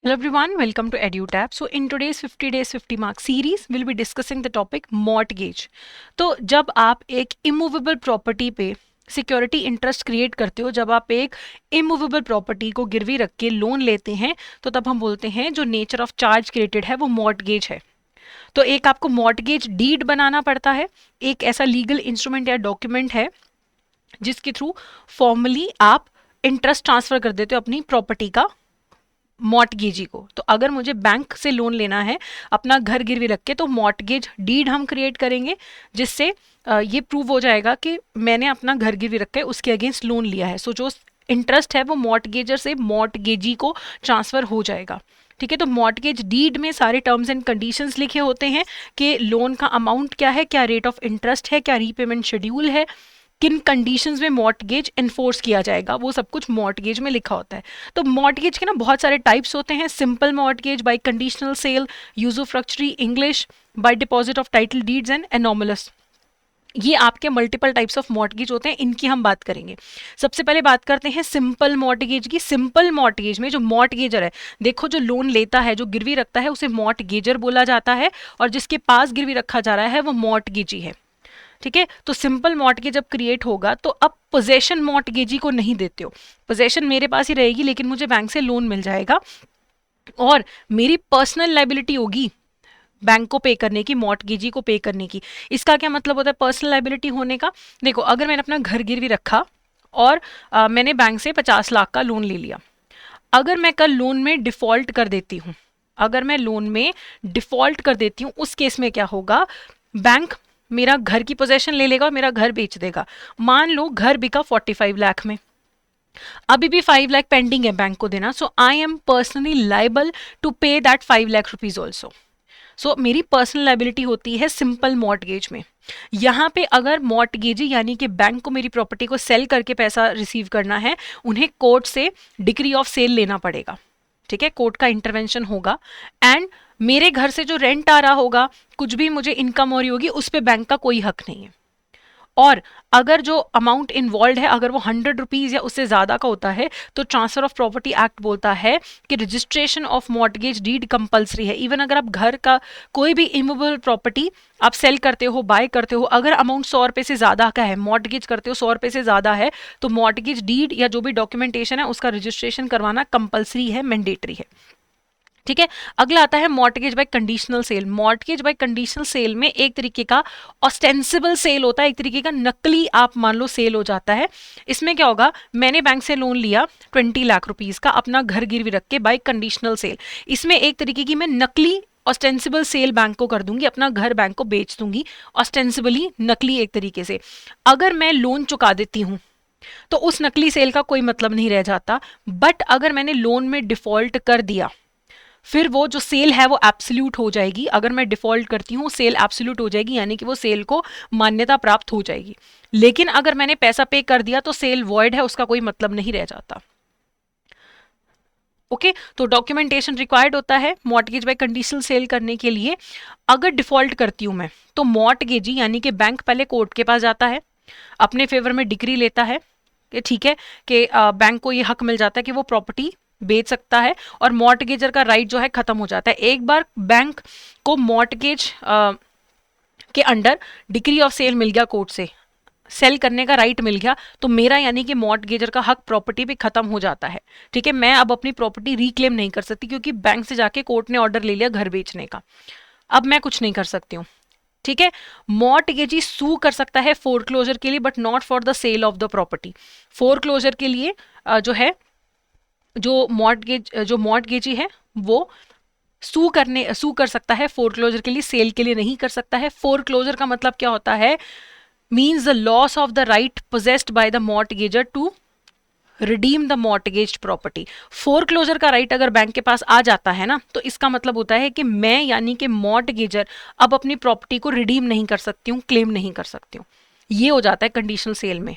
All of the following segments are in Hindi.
Hello everyone, welcome to EduTap. So in today's 50 days 50 mark series, we'll be discussing the topic mortgage. तो जब आप एक immovable property पे सिक्योरिटी इंटरेस्ट क्रिएट करते हो, जब आप एक इमूवेबल प्रॉपर्टी को गिरवी रख के लोन लेते हैं, तो तब हम बोलते हैं जो नेचर ऑफ चार्ज क्रिएटेड है वो मॉर्टगेज है। तो एक आपको मॉर्टगेज डीड बनाना पड़ता है, एक ऐसा लीगल इंस्ट्रूमेंट या डॉक्यूमेंट है जिसके थ्रू फॉर्मली आप इंटरेस्ट ट्रांसफर कर देते हो अपनी प्रॉपर्टी का मॉर्टगेजी को। तो अगर मुझे बैंक से लोन लेना है अपना घर गिरवी रख के, तो मॉर्टगेज डीड हम क्रिएट करेंगे, जिससे ये प्रूव हो जाएगा कि मैंने अपना घर गिरवी रख के उसके अगेंस्ट लोन लिया है। सो जो इंटरेस्ट है वो मॉर्टगेजर से मॉर्टगेजी को ट्रांसफर हो जाएगा। ठीक है, तो मॉर्टगेज डीड में सारे टर्म्स एंड कंडीशंस लिखे होते हैं कि लोन का अमाउंट क्या है, क्या रेट ऑफ इंटरेस्ट है, क्या रीपेमेंट शेड्यूल है, किन कंडीशंस में मॉर्टगेज इन्फोर्स किया जाएगा, वो सब कुछ मॉर्टगेज में लिखा होता है। तो मॉर्टगेज के ना बहुत सारे टाइप्स होते हैं। Simple mortgage, by conditional sale, usufructuary, English, by deposit of title deeds and anomalous. ये आपके मल्टीपल टाइप्स ऑफ मॉर्टगेज होते हैं, इनकी हम बात करेंगे। सबसे पहले बात करते हैं सिंपल मॉर्टगेज की। सिंपल मॉर्टगेज में जो मॉर्टगेजर है, देखो जो लोन लेता है, जो गिरवी रखता है, उसे मॉर्टगेजर बोला जाता है, और जिसके पास गिरवी रखा जा रहा है वो मॉर्टगेजी है। ठीक है, तो सिंपल मॉर्टगेज जब क्रिएट होगा तो अब पोजेशन मॉर्टगेजी को नहीं देते हो, पोजेशन मेरे पास ही रहेगी, लेकिन मुझे बैंक से लोन मिल जाएगा और मेरी पर्सनल लाइबिलिटी होगी बैंक को पे करने की, मॉर्टगेजी को पे करने की। इसका क्या मतलब होता है पर्सनल लाइबिलिटी होने का? देखो, अगर मैंने अपना घर गिरवी रखा और मैंने बैंक से 50 लाख का लोन ले लिया, अगर मैं कल लोन में डिफॉल्ट कर देती हूँ, अगर मैं लोन में डिफॉल्ट कर देती हूँ, उस केस में क्या होगा, बैंक मेरा घर की पोजेशन ले लेगा और मेरा घर बेच देगा। मान लो घर बिका 45 लाख में, अभी भी 5 लाख पेंडिंग है बैंक को देना, so I am personally liable to pay that 5 lakh rupees also. So मेरी पर्सनल लाइबिलिटी होती है सिंपल मॉर्टगेज में। यहाँ पे अगर मॉर्टगेजी यानी कि बैंक को मेरी प्रॉपर्टी को सेल करके पैसा रिसीव करना है, उन्हें कोर्ट से डिक्री ऑफ सेल लेना पड़ेगा। ठीक है, कोर्ट का इंटरवेंशन होगा, एंड मेरे घर से जो रेंट आ रहा होगा, कुछ भी मुझे इनकम हो रही होगी, उस पर बैंक का कोई हक नहीं है। और अगर जो अमाउंट इन्वॉल्व है, अगर वो 100 रुपीज या उससे ज्यादा का होता है, तो ट्रांसफर ऑफ प्रॉपर्टी एक्ट बोलता है कि registration of mortgage deed compulsory है। इवन अगर आप घर का कोई भी इमूवेबल प्रॉपर्टी आप सेल करते हो, बाय करते हो, अगर अमाउंट 100 रुपए से ज्यादा का है, मॉर्टगेज करते हो 100 रुपए से ज्यादा है, तो मॉर्टगेज डीड या जो भी डॉक्यूमेंटेशन है उसका रजिस्ट्रेशन करवाना कंपलसरी है, मैंडेटरी है। ठीक है, अगला आता है mortgage by conditional cell. Mortgage by conditional cell में एक तरीके का ऑस्टेंसिबल सेल होता है, एक तरीके का नकली आप मान लो सेल हो जाता है। इसमें क्या होगा, मैंने बैंक से लोन लिया 20 लाख रुपीज का अपना घर गिरवी रख के, बाय कंडीशनल सेल। इसमें एक तरीके की मैं नकली ऑस्टेंसिबल सेल बैंक को कर दूंगी, अपना घर बैंक को बेच दूंगी, ऑस्टेंसिबली नकली एक तरीके से। अगर मैं लोन चुका देती हूं तो उस नकली सेल का कोई मतलब नहीं रह जाता, बट अगर मैंने लोन में डिफॉल्ट कर दिया, फिर वो जो सेल है वो एब्सोल्यूट हो जाएगी। अगर मैं डिफॉल्ट करती हूँ, सेल एब्सोल्यूट हो जाएगी, यानी कि वो सेल को मान्यता प्राप्त हो जाएगी। लेकिन अगर मैंने पैसा पे कर दिया तो सेल वॉइड है, उसका कोई मतलब नहीं रह जाता। ओके, तो डॉक्यूमेंटेशन रिक्वायर्ड होता है मॉर्टगेज बाय कंडीशनल सेल करने के लिए। अगर डिफॉल्ट करती हूं मैं, तो मॉर्टगेजी यानी कि बैंक पहले कोर्ट के पास जाता है, अपने फेवर में डिक्री लेता है कि ठीक है कि बैंक को ये हक मिल जाता है कि वो प्रॉपर्टी बेच सकता है, और मॉर्टगेजर का राइट जो है खत्म हो जाता है। एक बार बैंक को मॉर्टगेज के अंडर डिक्री ऑफ सेल मिल गया, कोर्ट से सेल करने का राइट मिल गया, तो मेरा यानी कि मॉर्टगेजर का हक प्रॉपर्टी पे खत्म हो जाता है। ठीक है, मैं अब अपनी प्रॉपर्टी रिक्लेम नहीं कर सकती, क्योंकि बैंक से जाके कोर्ट ने ऑर्डर ले लिया घर बेचने का, अब मैं कुछ नहीं कर सकती हूँ। ठीक है, मॉर्टगेजी सू कर सकता है फोरक्लोजर के लिए, but not for the sale of the property. Foreclosure के लिए जो है, जो मॉर्टगेजी है वो सू कर सकता है फोरक्लोजर के लिए, सेल के लिए नहीं कर सकता है। फोरक्लोजर का मतलब क्या होता है, means the loss of the right possessed by the mortgagor to redeem the mortgaged property. Foreclosure का राइट अगर बैंक के पास आ जाता है ना, तो इसका मतलब होता है कि मैं यानी कि मॉर्टगेजर अब अपनी प्रॉपर्टी को रिडीम नहीं कर सकती हूँ, क्लेम नहीं कर सकती हूँ। ये हो जाता है कंडीशनल सेल में।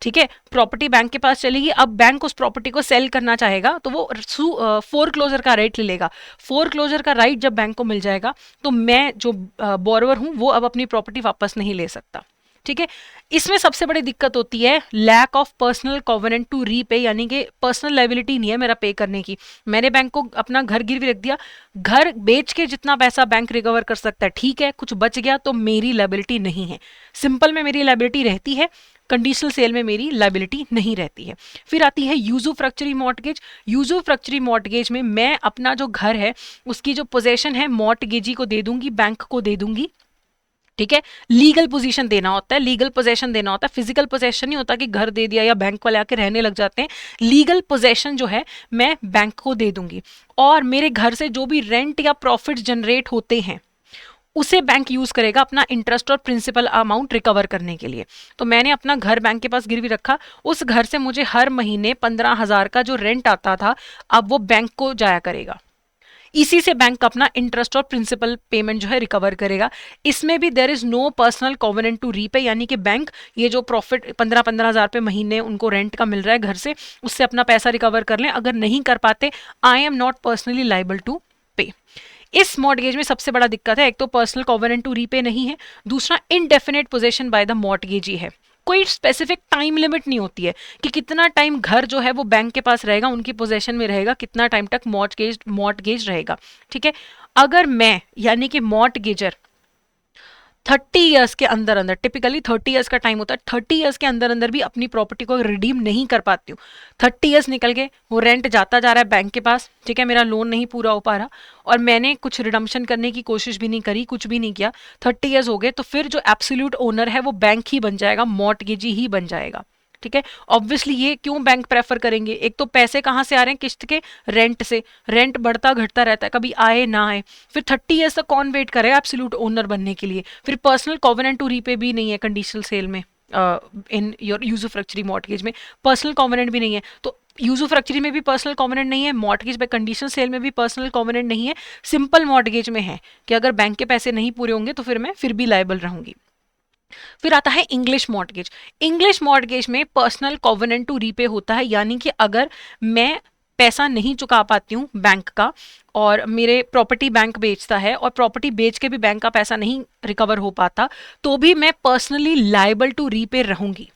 ठीक है, प्रॉपर्टी बैंक के पास चलेगी, अब बैंक उस प्रॉपर्टी को सेल करना चाहेगा तो वो फोरक्लोजर का राइट ले लेगा। फोरक्लोजर का राइट जब बैंक को मिल जाएगा, तो मैं जो बोरोवर हूं वो अब अपनी प्रॉपर्टी वापस नहीं ले सकता। ठीक है। इसमें सबसे बड़ी दिक्कत होती है lack of personal covenant to repay, यानी कि पर्सनल लायबिलिटी नहीं है मेरा पे करने की। मैंने बैंक को अपना घर गिरवी रख दिया, घर बेच के जितना पैसा बैंक रिकवर कर सकता है ठीक है, कुछ बच गया तो मेरी लायबिलिटी नहीं है। सिंपल में मेरी लायबिलिटी रहती है, कंडीशनल सेल में मेरी लायबिलिटी नहीं रहती है। फिर आती है यूजुफ्रक्चरी मॉर्टगेज। यूजुफ्रक्चरी मॉर्टगेज में मैं अपना जो घर है उसकी जो पोजेशन है मॉर्टगेजी को दे दूंगी, बैंक को दे दूंगी, ठीक है। लीगल पोजीशन देना होता है, लीगल पोजेशन देना होता है, फिजिकल पोजेशन नहीं होता कि घर दे दिया या बैंक वाले आके रहने लग जाते हैं। लीगल पोजेशन जो है मैं बैंक को दे दूंगी, और मेरे घर से जो भी रेंट या प्रॉफिट जनरेट होते हैं उसे बैंक यूज करेगा अपना इंटरेस्ट और प्रिंसिपल अमाउंट रिकवर करने के लिए। तो मैंने अपना घर बैंक के पास गिरवी रखा, उस घर से मुझे हर महीने 15,000 का जो रेंट आता था अब वो बैंक को जाया करेगा, इसी से बैंक अपना इंटरेस्ट और प्रिंसिपल पेमेंट जो है रिकवर करेगा। इसमें भी there is no personal covenant to repay, यानी कि बैंक ये जो प्रॉफिट 15,000 रुपये महीने उनको रेंट का मिल रहा है घर से, उससे अपना पैसा रिकवर कर लें। अगर नहीं कर पाते, I am not personally liable to pay. इस मॉर्टगेज में सबसे बड़ा दिक्कत है, एक तो पर्सनल कॉवेनेंट टू रीपे नहीं है, दूसरा इनडेफिनेट पोजेशन बाय द मॉर्टगेजी है। कोई स्पेसिफिक टाइम लिमिट नहीं होती है कि कितना टाइम घर जो है वो बैंक के पास रहेगा, उनकी पोजेशन में रहेगा, कितना टाइम तक मॉर्टगेज रहेगा, ठीक है। अगर मैं यानी कि मॉर्टगेजर 30 ईयर्स के अंदर अंदर, टिपिकली 30 ईयर्स का टाइम होता है, 30 ईयर्स के अंदर अंदर भी अपनी प्रॉपर्टी को रिडीम नहीं कर पाती हूँ, 30 ईयर्स निकल गए, वो रेंट जाता जा रहा है बैंक के पास, ठीक है, मेरा लोन नहीं पूरा हो पा रहा और मैंने कुछ रिडम्पशन करने की कोशिश भी नहीं करी, कुछ भी नहीं किया, 30 ईयर्स हो गए, तो फिर जो एब्सोल्यूट ओनर है वो बैंक ही बन जाएगा, मॉर्टगेजी ही बन जाएगा, ठीक है। ऑब्वियसली ये क्यों बैंक प्रेफर करेंगे, एक तो पैसे कहाँ से आ रहे हैं, किस्त के रेंट से, रेंट बढ़ता घटता रहता है, कभी आए ना आए, फिर 30 ईयर्स तक कौन वेट करेगा एब्सोल्यूट ओनर बनने के लिए। फिर पर्सनल कॉवेनेंट टू रीपे भी नहीं है कंडीशनल सेल में, इन योर यूजुफ्रक्चरी मॉर्टगेज में पर्सनल कॉवेनेंट भी नहीं है, तो यूजुफ्रक्चरी में भी पर्सनल कॉवेनेंट नहीं है, मॉर्टगेज पे कंडीशनल सेल में भी पर्सनल कॉवेनेंट नहीं है, सिंपल मॉर्टगेज में है कि अगर बैंक के पैसे नहीं पूरे होंगे तो फिर मैं फिर भी लायबल रहूंगी। फिर आता है इंग्लिश मॉर्टगेज। इंग्लिश मॉर्टगेज में पर्सनल कॉवेनेंट टू रीपे होता है, यानी कि अगर मैं पैसा नहीं चुका पाती हूँ बैंक का और मेरे प्रॉपर्टी बैंक बेचता है और प्रॉपर्टी बेच के भी बैंक का पैसा नहीं रिकवर हो पाता, तो भी मैं पर्सनली लायबल टू रीपे रहूंगी,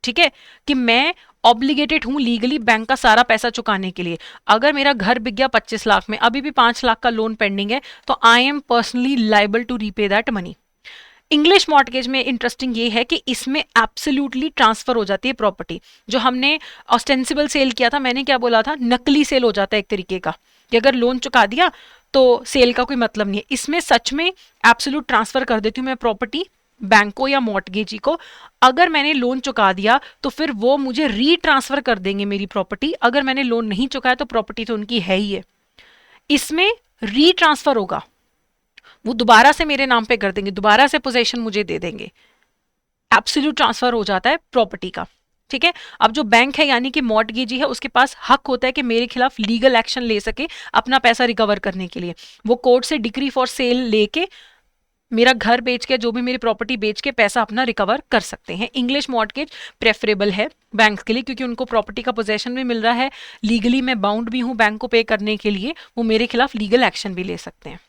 ठीक है, कि मैं ऑब्लिगेटेड हूं लीगली बैंक का सारा पैसा चुकाने के लिए। अगर मेरा घर बिक गया 25 लाख में, अभी भी 5 लाख का लोन पेंडिंग है, तो I am personally liable to repay that money. English mortgage में इंटरेस्टिंग ये है कि इसमें एब्सोल्युटली ट्रांसफर हो जाती है प्रॉपर्टी। जो हमने ऑस्टेंसिबल सेल किया था, मैंने क्या बोला था, नकली सेल हो जाता है एक तरीके का, कि अगर लोन चुका दिया तो सेल का कोई मतलब नहीं है। इसमें सच में एब्सोल्यूट ट्रांसफर कर देती हूँ मैं प्रॉपर्टी बैंक को या मॉर्टगेजी को। अगर मैंने लोन चुका दिया तो फिर वो मुझे रीट्रांसफर कर देंगे मेरी प्रॉपर्टी, अगर मैंने लोन नहीं चुकाया तो प्रॉपर्टी तो उनकी है ही है। इसमें रीट्रांसफर होगा, वो दोबारा से मेरे नाम पे कर देंगे, दोबारा से पोजीशन मुझे दे देंगे, एब्सोल्यूट ट्रांसफर हो जाता है प्रॉपर्टी का, ठीक है। अब जो बैंक है यानी कि मॉर्टगेजी है, उसके पास हक होता है कि मेरे खिलाफ लीगल एक्शन ले सके अपना पैसा रिकवर करने के लिए। वो कोर्ट से डिक्री फॉर सेल लेके मेरा घर बेच के, जो भी मेरी प्रॉपर्टी बेच के पैसा अपना रिकवर कर सकते हैं। इंग्लिश मॉर्टगेज प्रेफरेबल है बैंक के लिए, क्योंकि उनको प्रॉपर्टी का पोजेशन भी मिल रहा है, लीगली मैं बाउंड भी हूँ बैंक को पे करने के लिए, वो मेरे खिलाफ लीगल एक्शन भी ले सकते हैं।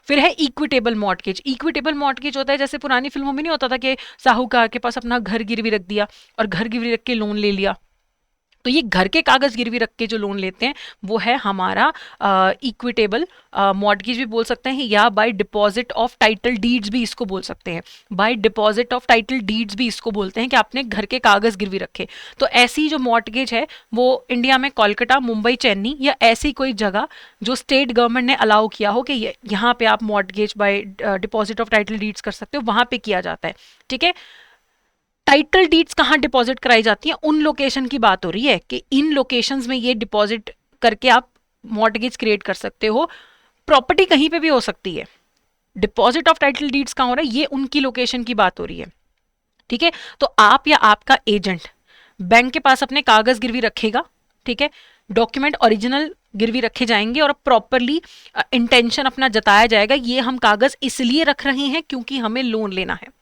फिर है इक्विटेबल मॉर्टगेज। इक्विटेबल मॉर्टगेज होता है जैसे पुरानी फिल्मों में नहीं होता था कि साहूकार के पास अपना घर गिरवी रख दिया और घर गिरवी रख के लोन ले लिया, तो ये घर के कागज गिरवी रख के जो लोन लेते हैं वो है हमारा इक्विटेबल मॉर्टगेज भी बोल सकते हैं, या bye deposit of title deeds भी इसको बोल सकते हैं। Bye deposit of title deeds भी इसको बोलते हैं कि आपने घर के कागज गिरवी रखे। तो ऐसी जो मॉर्टगेज है वो इंडिया में कोलकाता, मुंबई, चेन्नई या ऐसी कोई जगह जो स्टेट गवर्नमेंट ने अलाउ किया हो कि यहाँ पे आप mortgage bye deposit of title deeds कर सकते हो, वहां पे किया जाता है, ठीक है। टाइटल डीड्स कहाँ डिपॉजिट कराई जाती हैं, उन लोकेशन की बात हो रही है कि इन लोकेशंस में ये डिपॉजिट करके आप मॉर्टगेज क्रिएट कर सकते हो। प्रॉपर्टी कहीं पे भी हो सकती है, डिपॉजिट ऑफ टाइटल डीड्स कहाँ हो रहा है, ये उनकी लोकेशन की बात हो रही है, ठीक है। तो आप या आपका एजेंट बैंक के पास अपने कागज गिरवी रखेगा, ठीक है, डॉक्यूमेंट ओरिजिनल गिरवी रखे जाएंगे और प्रॉपरली इंटेंशन अपना जताया जाएगा, ये हम कागज इसलिए रख रहे हैं क्योंकि हमें लोन लेना है,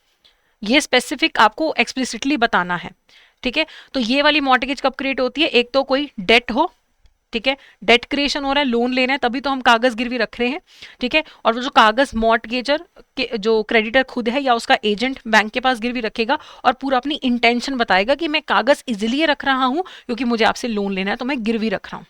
ये स्पेसिफिक आपको एक्सप्लिसिटली बताना है, ठीक है। तो ये वाली मॉर्टगेज कब क्रिएट होती है, एक तो कोई डेट हो, ठीक है, डेट क्रिएशन हो रहा है, लोन लेना है, तभी तो हम कागज गिरवी रख रहे हैं, ठीक है। और वो जो कागज मॉर्टगेजर के जो क्रेडिटर खुद है या उसका एजेंट बैंक के पास गिरवी रखेगा और पूरा अपनी इंटेंशन बताएगा कि मैं कागज इजिलिए रख रहा हूं क्योंकि मुझे आपसे लोन लेना है तो मैं गिरवी रख रहा हूं।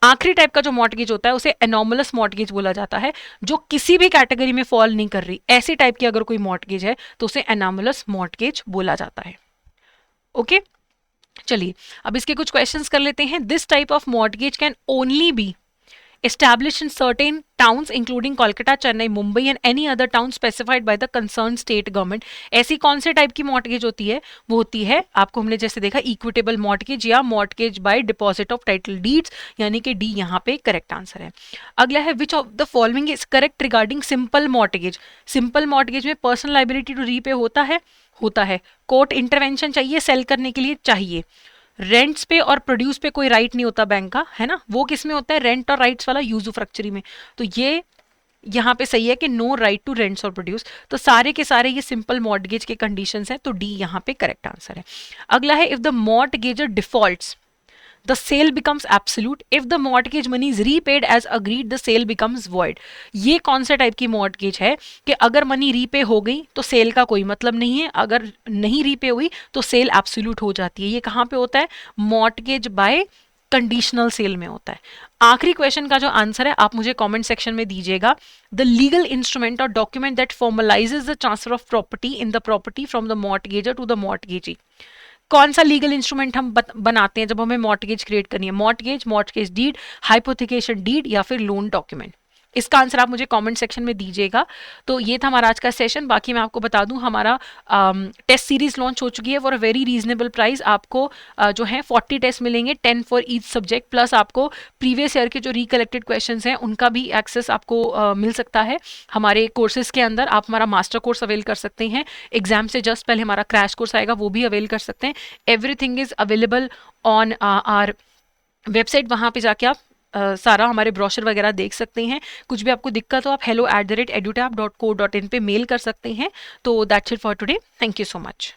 आखिरी टाइप का जो मॉर्टगेज होता है उसे एनोमलस मॉर्टगेज बोला जाता है, जो किसी भी कैटेगरी में फॉल नहीं कर रही, ऐसी टाइप की अगर कोई मॉर्टगेज है तो उसे एनोमलस मॉर्टगेज बोला जाता है। ओके, चलिए अब इसके कुछ क्वेश्चंस कर लेते हैं। This type of mortgage can only be established in certain towns including Kolkata, Chennai, Mumbai and any other town specified by the concerned state government। ऐसी कौन से टाइप की मॉर्टगेज होती है? वो होती है, आपको हमने जैसे देखा, इक्विटेबल मॉर्टगेज या mortgage bye deposit of title deeds, यानी कि डी यहाँ पे करेक्ट आंसर है। अगला है which of the following is correct regarding simple mortgage. Simple mortgage में पर्सनल लाइबिलिटी टू रीपे होता है, कोर्ट इंटरवेंशन चाहिए सेल करने के लिए, चाहिए, रेंट्स पे और प्रोड्यूस पे कोई राइट नहीं होता बैंक का, है ना, वो किस में होता है, रेंट और राइट्स वाला यूजुफ्रैक्चरी में। तो ये यहाँ पे सही है कि नो राइट टू रेंट्स और प्रोड्यूस, तो सारे के सारे ये सिंपल मॉर्टगेज के कंडीशंस हैं, तो डी यहाँ पे करेक्ट आंसर है। अगला है if the mortgagor defaults the sale becomes absolute, if the mortgage money is repaid as agreed the sale becomes void। ये कौन सा टाइप की मॉर्टगेज है कि अगर मनी रीपे हो गई तो सेल का कोई मतलब नहीं है, अगर नहीं रीपे हुई तो सेल एब्सोल्यूट हो जाती है। ये कहाँ पे होता है? मॉर्टगेज बाय कंडीशनल सेल में होता है। आखिरी क्वेश्चन का जो आंसर है आप मुझे कमेंट सेक्शन में दीजिएगा। द लीगल इंस्ट्रूमेंट और document that formalizes the transfer of property in the property from the mortgagor to the mortgagee. कौन सा लीगल इंस्ट्रूमेंट हम बनाते हैं जब हमें मॉर्टगेज क्रिएट करनी है? मॉर्टगेज डीड, हाइपोथिकेशन डीड या फिर लोन डॉक्यूमेंट। इसका आंसर आप मुझे कमेंट सेक्शन में दीजिएगा। तो ये था हमारा आज का सेशन। बाकी मैं आपको बता दूं हमारा टेस्ट सीरीज लॉन्च हो चुकी है for a very reasonable price. आपको जो है 40 टेस्ट मिलेंगे, 10 फॉर ईच सब्जेक्ट, प्लस आपको प्रीवियस ईयर के जो रिकलेक्टेड क्वेश्चंस हैं उनका भी एक्सेस आपको मिल सकता है हमारे कोर्सेज के अंदर। आप हमारा मास्टर कोर्स अवेल कर सकते हैं, एग्जाम से जस्ट पहले हमारा क्रैश कोर्स आएगा वो भी अवेल कर सकते हैं। Everything is available on our website, वहाँ पे जाके आप सारा हमारे ब्रोशर वगैरह देख सकते हैं। कुछ भी आपको दिक्कत हो आप hello@edutab.co.in पे मेल कर सकते हैं। तो that's it for today, thank you so much.